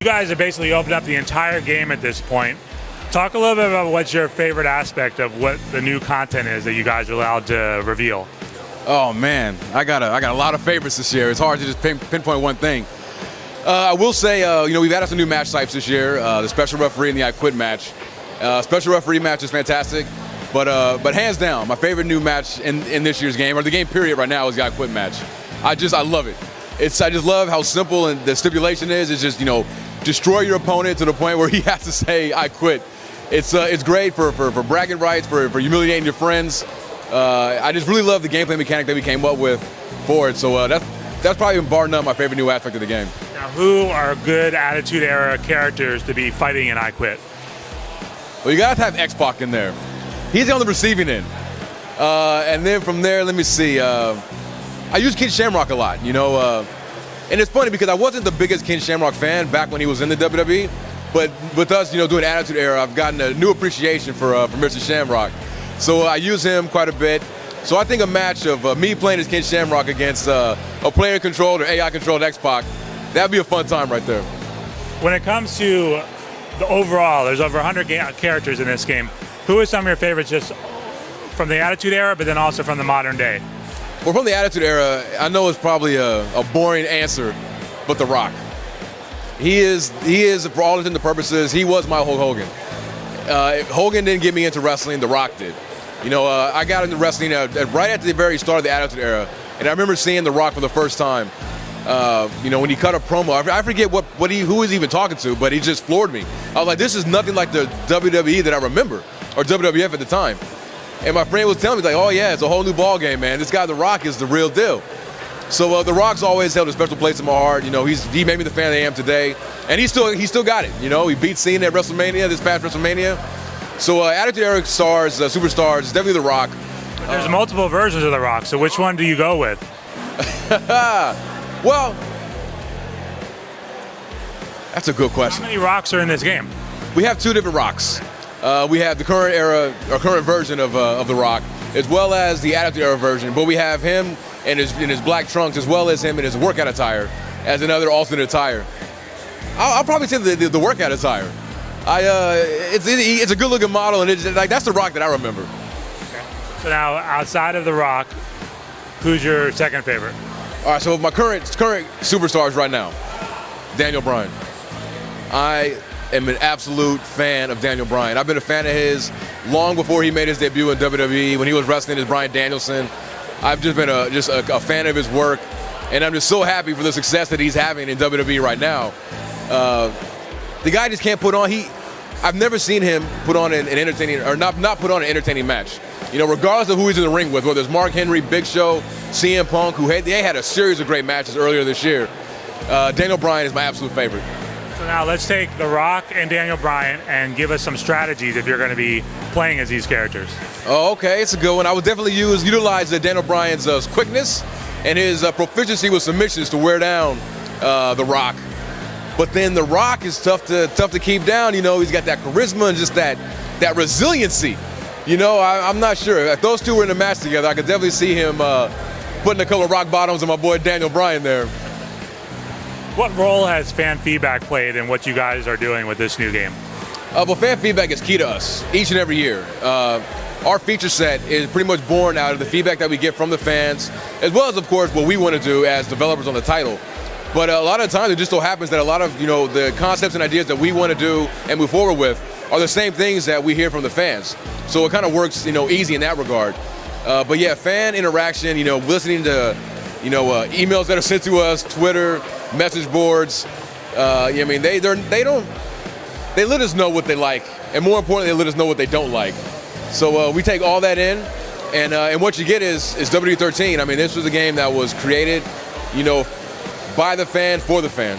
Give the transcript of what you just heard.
You guys have basically opened up the entire game at this point. Talk a little bit about what's your favorite aspect of what the new content is that you guys are allowed to reveal. Oh man, I got a lot of favorites this year. It's hard to just pinpoint one thing. I will say, we've added some new match types this year. The special referee and the I Quit match. Special referee match is fantastic, but hands down, my favorite new match in this year's game, or the game period right now, is the I Quit match. I love it. I just love how simple and the stipulation is. It's just, destroy your opponent to the point where he has to say, I quit. It's great for bragging rights, for humiliating your friends. I just really love the gameplay mechanic that we came up with for it. So that's probably bar none my favorite new aspect of the game. Now, who are good Attitude Era characters to be fighting in I Quit? Well, you gotta have X-Pac in there. He's on the receiving end. And then from there, let me see. I use Ken Shamrock a lot, and it's funny because I wasn't the biggest Ken Shamrock fan back when he was in the WWE, but with us, doing Attitude Era, I've gotten a new appreciation for Mr. Shamrock. So I use him quite a bit. So I think a match of me playing as Ken Shamrock against a player-controlled or AI-controlled X-Pac, that'd be a fun time right there. When it comes to the overall, there's over 100 characters in this game. Who are some of your favorites just from the Attitude Era, but then also from the modern day? Well, from the Attitude Era, I know it's probably a boring answer, but The Rock. He is, for all intents and purposes, he was my Hulk Hogan. Hogan didn't get me into wrestling, The Rock did. I got into wrestling right at the very start of the Attitude Era, and I remember seeing The Rock for the first time. When he cut a promo, I forget who he was even talking to, but he just floored me. I was like, this is nothing like the WWE that I remember, or WWF at the time. And my friend was telling me, oh yeah, it's a whole new ball game, man. This guy, The Rock, is the real deal. So The Rock's always held a special place in my heart. He made me the fan I am today, and he still got it. He beat Cena at WrestleMania, this past WrestleMania. So Attitude Era stars, superstars, it's definitely The Rock. There's multiple versions of The Rock, so which one do you go with? Well, that's a good question. How many Rocks are in this game? We have two different Rocks. We have the current era, or current version of The Rock, as well as the Attitude Era version. But we have him in his black trunks, as well as him in his workout attire, as another alternate attire. I'll probably say the workout attire. It's a good-looking model, and that's The Rock that I remember. Okay. So now, outside of The Rock, who's your second favorite? All right, so my current superstars right now, Daniel Bryan. I am an absolute fan of Daniel Bryan. I've been a fan of his long before he made his debut in WWE, when he was wrestling as Bryan Danielson. I've just been a fan of his work, and I'm just so happy for the success that he's having in WWE right now. The guy just can't put on. I've never seen him put on an entertaining, or not put on an entertaining match. Regardless of who he's in the ring with, whether it's Mark Henry, Big Show, CM Punk, they had a series of great matches earlier this year. Daniel Bryan is my absolute favorite. So now let's take The Rock and Daniel Bryan and give us some strategies if you're going to be playing as these characters. Oh, okay, it's a good one. I would definitely utilize Daniel Bryan's quickness and his proficiency with submissions to wear down The Rock. But then The Rock is tough to keep down. He's got that charisma and just that resiliency. I'm not sure. If those two were in a match together, I could definitely see him putting a couple of rock bottoms on my boy Daniel Bryan there. What role has fan feedback played in what you guys are doing with this new game? Well, fan feedback is key to us each and every year. Our feature set is pretty much born out of the feedback that we get from the fans, as well as, of course, what we want to do as developers on the title. But a lot of times, it just so happens that a lot of the concepts and ideas that we want to do and move forward with are the same things that we hear from the fans. So it kind of works, easy in that regard. But yeah, fan interaction, listening to, emails that are sent to us, Twitter, message boards. They let us know what they like, and more importantly, they let us know what they don't like. So we take all that in, and what you get is WWE 13. This was a game that was created, by the fan, for the fan.